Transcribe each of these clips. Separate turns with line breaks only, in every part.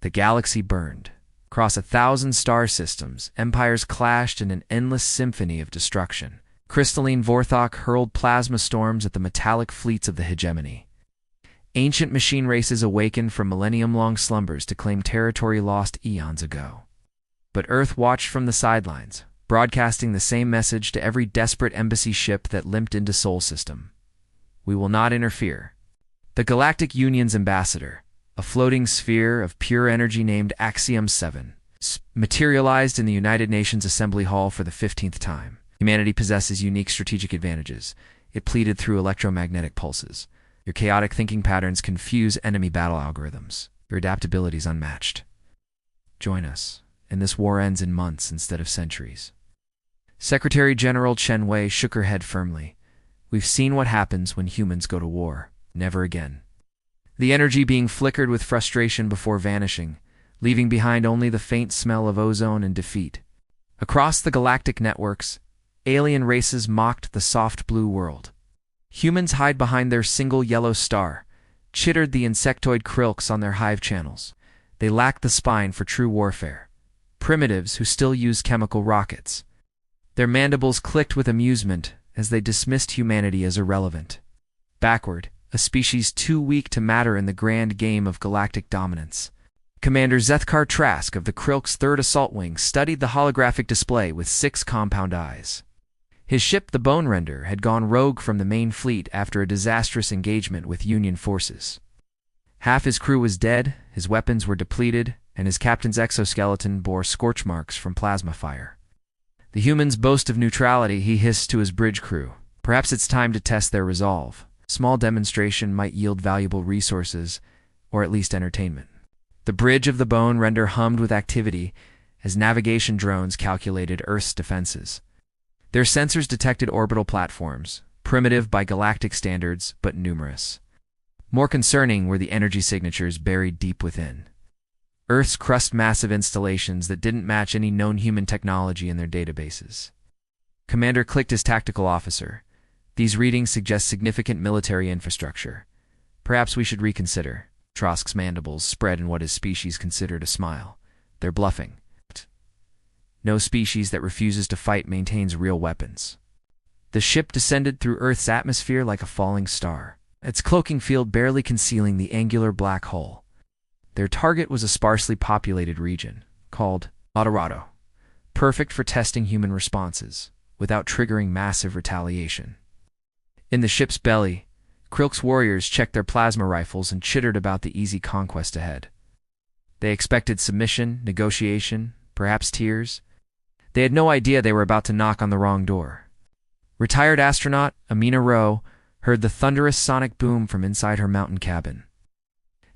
The galaxy burned. Across 1,000 star systems, empires clashed in an endless symphony of destruction. Crystalline Vorthok hurled plasma storms at the metallic fleets of the hegemony. Ancient machine races awakened from millennium-long slumbers to claim territory lost eons ago. But Earth watched from the sidelines, broadcasting the same message to every desperate embassy ship that limped into Sol System. We will not interfere. The Galactic Union's ambassador, a floating sphere of pure energy named Axiom 7, materialized in the United Nations Assembly Hall for the 15th time. Humanity possesses unique strategic advantages, it pleaded through electromagnetic pulses. Your chaotic thinking patterns confuse enemy battle algorithms. Your adaptability is unmatched. Join us, and this war ends in months instead of centuries. Secretary General Chen Wei shook her head firmly. We've seen what happens when humans go to war. Never again. The energy being flickered with frustration before vanishing, leaving behind only the faint smell of ozone and defeat. Across the galactic networks, alien races mocked the soft blue world. Humans hide behind their single yellow star, chittered the insectoid krilks on their hive channels. They lack the spine for true warfare. Primitives who still use chemical rockets. Their mandibles clicked with amusement as they dismissed humanity as irrelevant. Backward, a species too weak to matter in the grand game of galactic dominance. Commander Zethkar Trask of the Krilk's 3rd Assault Wing studied the holographic display with 6 compound eyes. His ship, the Bone Render, had gone rogue from the main fleet after a disastrous engagement with Union forces. Half his crew was dead, his weapons were depleted, and his captain's exoskeleton bore scorch marks from plasma fire. The humans boast of neutrality, he hissed to his bridge crew. Perhaps it's time to test their resolve. Small demonstration might yield valuable resources, or at least entertainment. The bridge of the Bone Render hummed with activity as navigation drones calculated Earth's defenses. Their sensors detected orbital platforms, primitive by galactic standards, but numerous. More concerning were the energy signatures buried deep within. Earth's crust-massive installations that didn't match any known human technology in their databases. Commander clicked his tactical officer. These readings suggest significant military infrastructure. Perhaps we should reconsider. Trask's mandibles spread in what his species considered a smile. They're bluffing. No species that refuses to fight maintains real weapons. The ship descended through Earth's atmosphere like a falling star, its cloaking field barely concealing the angular black hole. Their target was a sparsely populated region, called Autorado, perfect for testing human responses, without triggering massive retaliation. In the ship's belly, Krilk's warriors checked their plasma rifles and chittered about the easy conquest ahead. They expected submission, negotiation, perhaps tears. They had no idea they were about to knock on the wrong door. Retired astronaut Amina Rowe heard the thunderous sonic boom from inside her mountain cabin.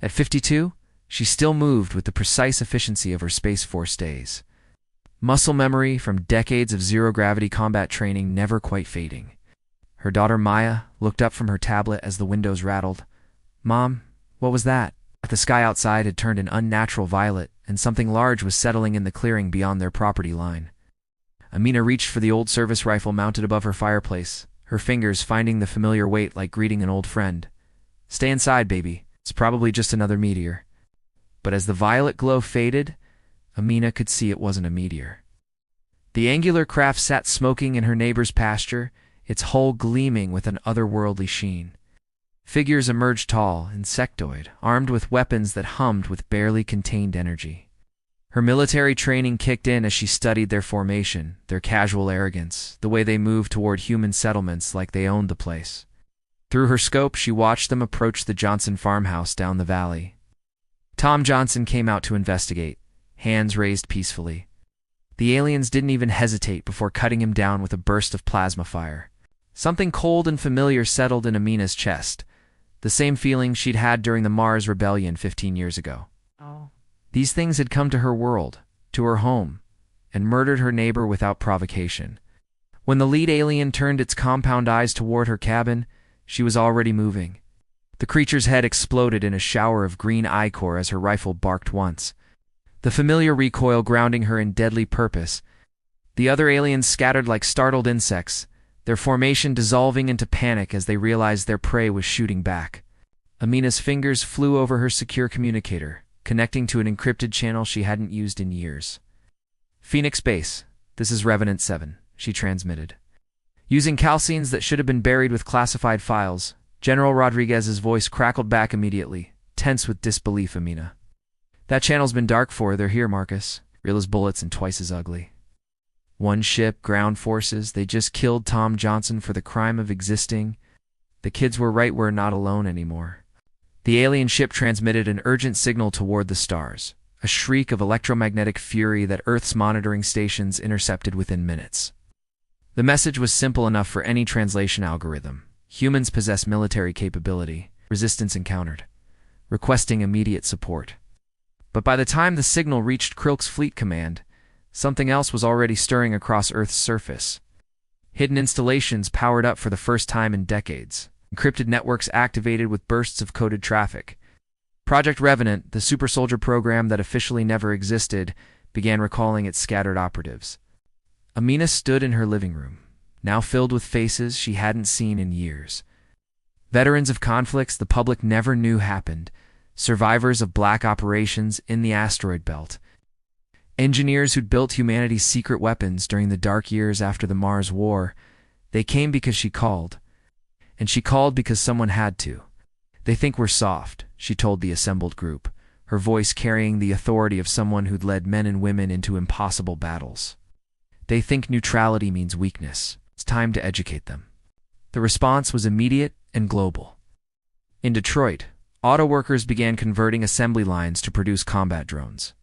At 52, she still moved with the precise efficiency of her Space Force days. Muscle memory from decades of zero-gravity combat training never quite fading. Her daughter Maya looked up from her tablet as the windows rattled. "Mom, what was that?" The sky outside had turned an unnatural violet, and something large was settling in the clearing beyond their property line. Amina reached for the old service rifle mounted above her fireplace, her fingers finding the familiar weight like greeting an old friend. "Stay inside, baby. It's probably just another meteor." But as the violet glow faded, Amina could see it wasn't a meteor. The angular craft sat smoking in her neighbor's pasture, its hull gleaming with an otherworldly sheen. Figures emerged tall, insectoid, armed with weapons that hummed with barely contained energy. Her military training kicked in as she studied their formation, their casual arrogance, the way they moved toward human settlements like they owned the place. Through her scope, she watched them approach the Johnson farmhouse down the valley. Tom Johnson came out to investigate, hands raised peacefully. The aliens didn't even hesitate before cutting him down with a burst of plasma fire. Something cold and familiar settled in Amina's chest, the same feeling she'd had during the Mars Rebellion 15 years ago. These things had come to her world, to her home, and murdered her neighbor without provocation. When the lead alien turned its compound eyes toward her cabin, she was already moving. The creature's head exploded in a shower of green ichor as her rifle barked once, the familiar recoil grounding her in deadly purpose. The other aliens scattered like startled insects, their formation dissolving into panic as they realized their prey was shooting back. Amina's fingers flew over her secure communicator, connecting to an encrypted channel she hadn't used in years. "Phoenix Base, this is Revenant 7, she transmitted. Using calcines that should have been buried with classified files, General Rodriguez's voice crackled back immediately, tense with disbelief. "Amina. That channel's been dark for, they're here, Marcus. Real as bullets and twice as ugly. One ship, ground forces, they just killed Tom Johnson for the crime of existing. The kids were right, we're not alone anymore." The alien ship transmitted an urgent signal toward the stars, a shriek of electromagnetic fury that Earth's monitoring stations intercepted within minutes. The message was simple enough for any translation algorithm. Humans possess military capability, resistance encountered, requesting immediate support. But by the time the signal reached Krilk's fleet command, something else was already stirring across Earth's surface. Hidden installations powered up for the first time in decades. Encrypted networks activated with bursts of coded traffic. Project Revenant, the super soldier program that officially never existed, began recalling its scattered operatives. Amina stood in her living room, now filled with faces she hadn't seen in years. Veterans of conflicts the public never knew happened, survivors of black operations in the asteroid belt, engineers who'd built humanity's secret weapons during the dark years after the Mars War. They came because she called. And she called because someone had to. "They think we're soft," she told the assembled group, her voice carrying the authority of someone who'd led men and women into impossible battles. "They think neutrality means weakness. It's time to educate them." The response was immediate and global. In Detroit, auto workers began converting assembly lines to produce combat drones.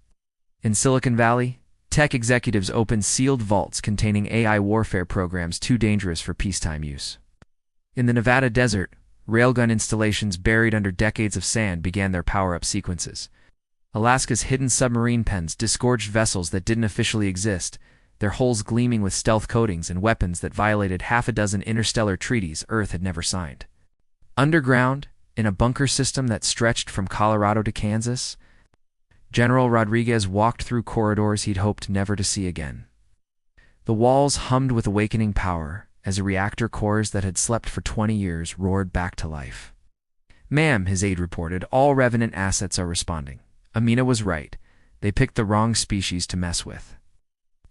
In Silicon Valley, tech executives opened sealed vaults containing AI warfare programs too dangerous for peacetime use. In the Nevada desert, railgun installations buried under decades of sand began their power-up sequences. Alaska's hidden submarine pens disgorged vessels that didn't officially exist, their hulls gleaming with stealth coatings and weapons that violated half a dozen interstellar treaties Earth had never signed. Underground, in a bunker system that stretched from Colorado to Kansas, General Rodriguez walked through corridors he'd hoped never to see again. The walls hummed with awakening power as reactor cores that had slept for 20 years roared back to life. "Ma'am," his aide reported, "all Revenant assets are responding." Amina was right. They picked the wrong species to mess with.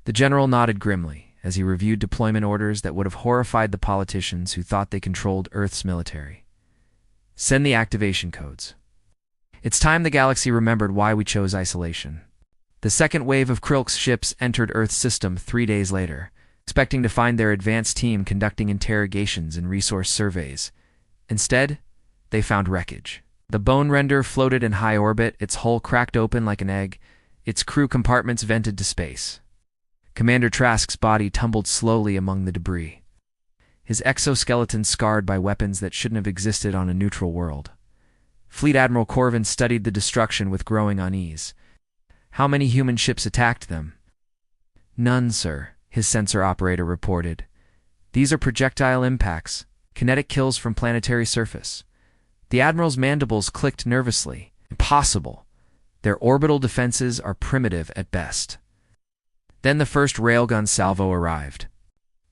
The general nodded grimly as he reviewed deployment orders that would have horrified the politicians who thought they controlled Earth's military. "Send the activation codes." It's time the galaxy remembered why we chose isolation. The second wave of Krilk's ships entered Earth's system 3 days later, expecting to find their advanced team conducting interrogations and resource surveys. Instead, they found wreckage. The Bone Render floated in high orbit, its hull cracked open like an egg, its crew compartments vented to space. Commander Trask's body tumbled slowly among the debris, his exoskeleton scarred by weapons that shouldn't have existed on a neutral world. Fleet Admiral Corvin studied the destruction with growing unease. "How many human ships attacked them?" "None, sir," his sensor operator reported. "These are projectile impacts, kinetic kills from planetary surface." The Admiral's mandibles clicked nervously. "Impossible. Their orbital defenses are primitive at best." Then the first railgun salvo arrived.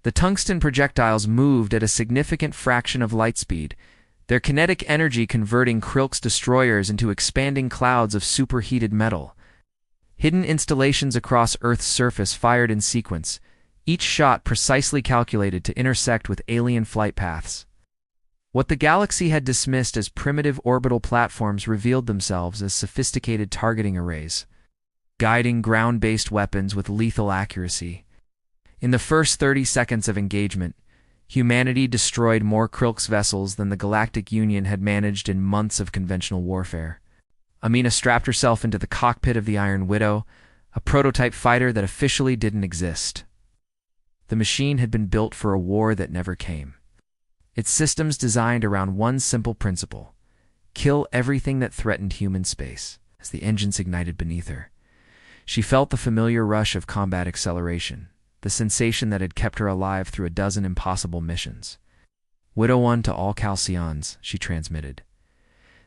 The tungsten projectiles moved at a significant fraction of light speed, their kinetic energy converting Krilk's destroyers into expanding clouds of superheated metal. Hidden installations across Earth's surface fired in sequence, each shot precisely calculated to intersect with alien flight paths. What the galaxy had dismissed as primitive orbital platforms revealed themselves as sophisticated targeting arrays, guiding ground-based weapons with lethal accuracy. In the first 30 seconds of engagement, humanity destroyed more Krilk's vessels than the Galactic Union had managed in months of conventional warfare. Amina strapped herself into the cockpit of the Iron Widow, a prototype fighter that officially didn't exist. The machine had been built for a war that never came. Its systems designed around one simple principle: kill everything that threatened human space. As the engines ignited beneath her, she felt the familiar rush of combat acceleration, the sensation that had kept her alive through a dozen impossible missions. "Widow 1 to all Calcians," she transmitted.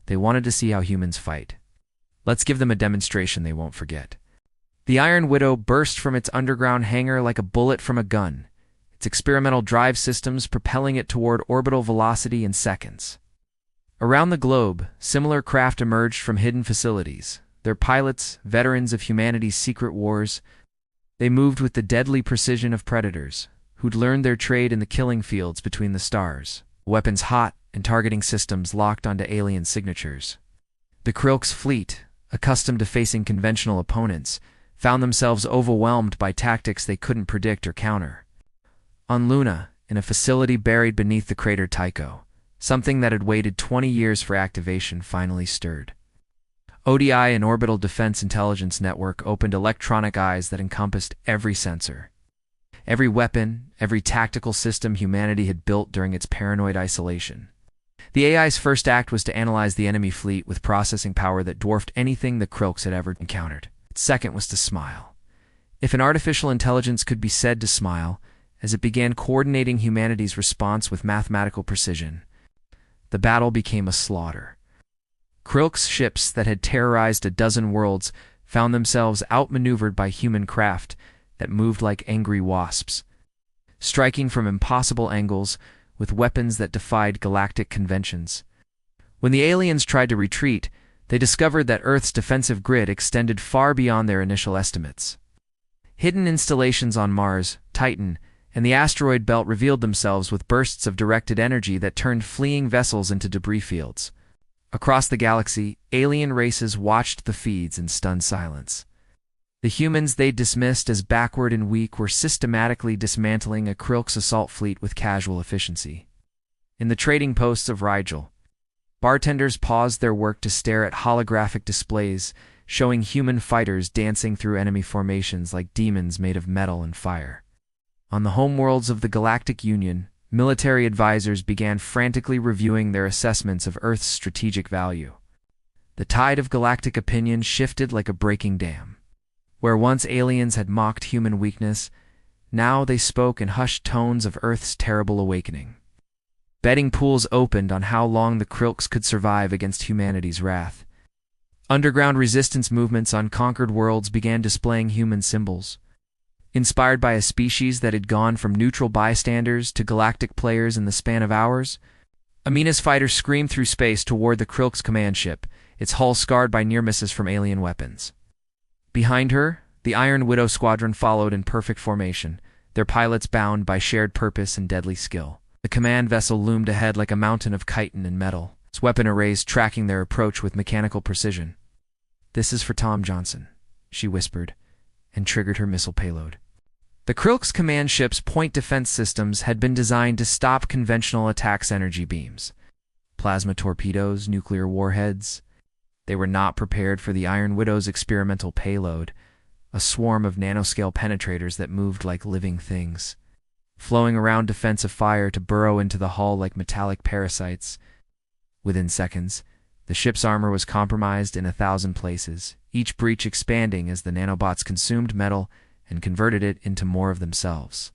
"They wanted to see how humans fight. Let's give them a demonstration they won't forget." The Iron Widow burst from its underground hangar like a bullet from a gun, its experimental drive systems propelling it toward orbital velocity in seconds. Around the globe, similar craft emerged from hidden facilities, Their pilots, veterans of humanity's secret wars, they moved with the deadly precision of predators, who'd learned their trade in the killing fields between the stars, weapons hot and targeting systems locked onto alien signatures. The Krilk's fleet, accustomed to facing conventional opponents, found themselves overwhelmed by tactics they couldn't predict or counter. On Luna, in a facility buried beneath the crater Tycho, something that had waited 20 years for activation finally stirred. ODI, an orbital defense intelligence network, opened electronic eyes that encompassed every sensor. Every weapon, every tactical system humanity had built during its paranoid isolation. The AI's first act was to analyze the enemy fleet with processing power that dwarfed anything the Krilks had ever encountered. Its second was to smile. If an artificial intelligence could be said to smile, as it began coordinating humanity's response with mathematical precision, the battle became a slaughter. Krilk's ships that had terrorized a dozen worlds found themselves outmaneuvered by human craft that moved like angry wasps, striking from impossible angles with weapons that defied galactic conventions. When the aliens tried to retreat, they discovered that Earth's defensive grid extended far beyond their initial estimates. Hidden installations on Mars, Titan, and the asteroid belt revealed themselves with bursts of directed energy that turned fleeing vessels into debris fields. Across the galaxy, alien races watched the feeds in stunned silence. The humans they dismissed as backward and weak were systematically dismantling a Krilk's assault fleet with casual efficiency. In the trading posts of Rigel, bartenders paused their work to stare at holographic displays showing human fighters dancing through enemy formations like demons made of metal and fire. On the homeworlds of the Galactic Union, military advisors began frantically reviewing their assessments of Earth's strategic value. The tide of galactic opinion shifted like a breaking dam. Where once aliens had mocked human weakness, now they spoke in hushed tones of Earth's terrible awakening. Betting pools opened on how long the Krilks could survive against humanity's wrath. Underground resistance movements on conquered worlds began displaying human symbols. Inspired by a species that had gone from neutral bystanders to galactic players in the span of hours, Amina's fighter screamed through space toward the Krilk's command ship, its hull scarred by near misses from alien weapons. Behind her, the Iron Widow squadron followed in perfect formation, their pilots bound by shared purpose and deadly skill. The command vessel loomed ahead like a mountain of chitin and metal, its weapon arrays tracking their approach with mechanical precision. "This is for Tom Johnson," she whispered, and triggered her missile payload. The Krilk's command ship's point defense systems had been designed to stop conventional attacks' energy beams. Plasma torpedoes, nuclear warheads. They were not prepared for the Iron Widow's experimental payload, a swarm of nanoscale penetrators that moved like living things, flowing around defensive fire to burrow into the hull like metallic parasites. Within seconds, the ship's armor was compromised in 1,000 places, each breach expanding as the nanobots consumed metal and converted it into more of themselves.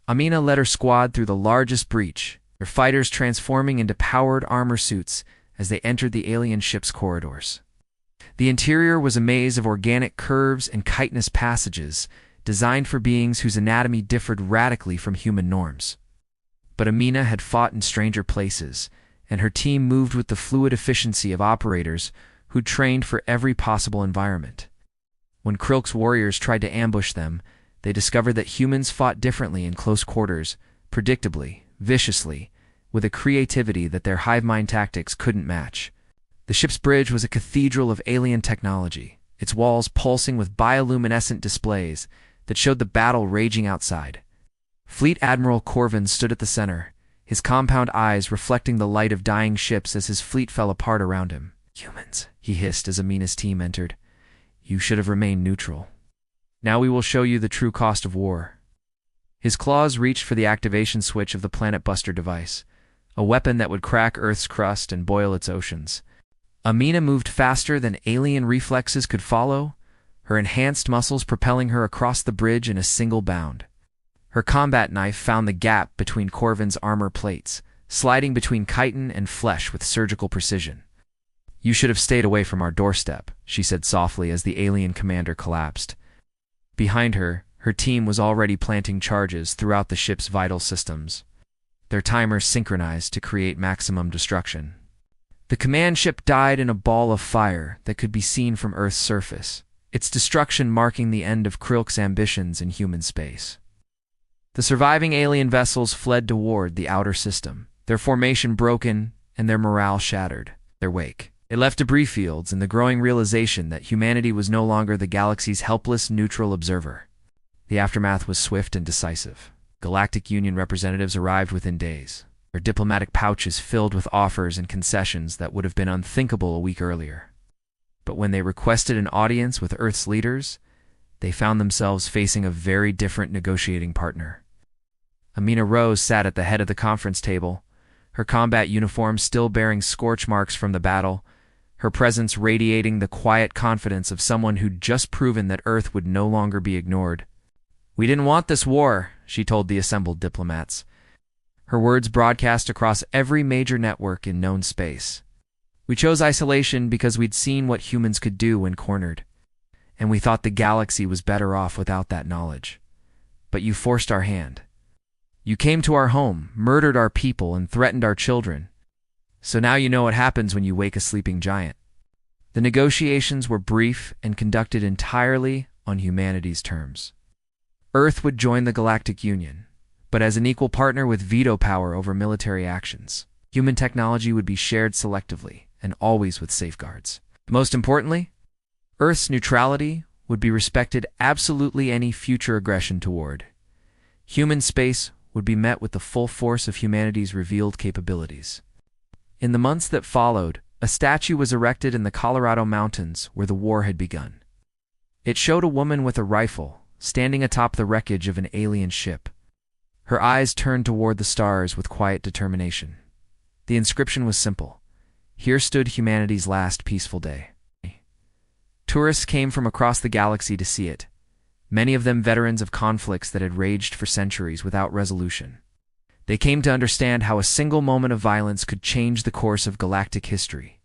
Amina led her squad through the largest breach, their fighters transforming into powered armor suits as they entered the alien ship's corridors. The interior was a maze of organic curves and chitinous passages, designed for beings whose anatomy differed radically from human norms. But Amina had fought in stranger places, and her team moved with the fluid efficiency of operators who'd trained for every possible environment. When Krilk's warriors tried to ambush them, they discovered that humans fought differently in close quarters, predictably, viciously, with a creativity that their hive mind tactics couldn't match. The ship's bridge was a cathedral of alien technology, its walls pulsing with bioluminescent displays that showed the battle raging outside. Fleet Admiral Corvin stood at the center, his compound eyes reflecting the light of dying ships as his fleet fell apart around him. "Humans," he hissed as Amina's team entered. "You should have remained neutral. Now we will show you the true cost of war." His claws reached for the activation switch of the Planet Buster device, a weapon that would crack Earth's crust and boil its oceans. Amina moved faster than alien reflexes could follow, her enhanced muscles propelling her across the bridge in a single bound. Her combat knife found the gap between Corvin's armor plates, sliding between chitin and flesh with surgical precision. "You should have stayed away from our doorstep," she said softly as the alien commander collapsed. Behind her, her team was already planting charges throughout the ship's vital systems, their timers synchronized to create maximum destruction. The command ship died in a ball of fire that could be seen from Earth's surface, its destruction marking the end of Krilk's ambitions in human space. The surviving alien vessels fled toward the outer system, their formation broken and their morale shattered. Their wake, it left debris fields and the growing realization that humanity was no longer the galaxy's helpless, neutral observer. The aftermath was swift and decisive. Galactic Union representatives arrived within days, their diplomatic pouches filled with offers and concessions that would have been unthinkable a week earlier. But when they requested an audience with Earth's leaders, they found themselves facing a very different negotiating partner. Amina Rowe sat at the head of the conference table, her combat uniform still bearing scorch marks from the battle, her presence radiating the quiet confidence of someone who'd just proven that Earth would no longer be ignored. "We didn't want this war," she told the assembled diplomats. Her words broadcast across every major network in known space. "We chose isolation because we'd seen what humans could do when cornered, and we thought the galaxy was better off without that knowledge. But you forced our hand. You came to our home, murdered our people, and threatened our children. So now you know what happens when you wake a sleeping giant." The negotiations were brief and conducted entirely on humanity's terms. Earth would join the Galactic Union, but as an equal partner with veto power over military actions. Human technology would be shared selectively, and always with safeguards. Most importantly, Earth's neutrality would be respected absolutely any future aggression toward. Human space would be met with the full force of humanity's revealed capabilities. In the months that followed, a statue was erected in the Colorado mountains where the war had begun. It showed a woman with a rifle, standing atop the wreckage of an alien ship. Her eyes turned toward the stars with quiet determination. The inscription was simple. Here stood humanity's last peaceful day. Tourists came from across the galaxy to see it, many of them veterans of conflicts that had raged for centuries without resolution. They came to understand how a single moment of violence could change the course of galactic history.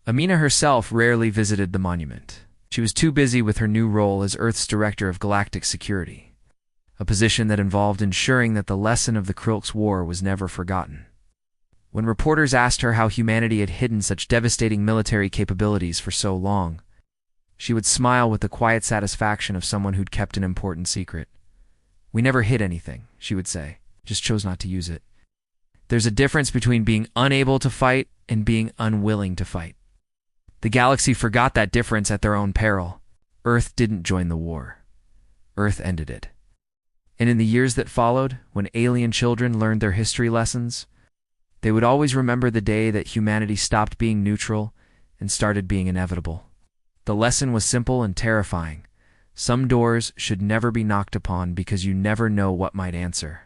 Amina herself rarely visited the monument. She was too busy with her new role as Earth's Director of Galactic Security, a position that involved ensuring that the lesson of the Krilk's War was never forgotten. When reporters asked her how humanity had hidden such devastating military capabilities for so long, she would smile with the quiet satisfaction of someone who'd kept an important secret. "We never hid anything," she would say, "just chose not to use it." There's a difference between being unable to fight and being unwilling to fight. The galaxy forgot that difference at their own peril. Earth didn't join the war. Earth ended it. And in the years that followed, when alien children learned their history lessons, they would always remember the day that humanity stopped being neutral and started being inevitable. The lesson was simple and terrifying. Some doors should never be knocked upon because you never know what might answer.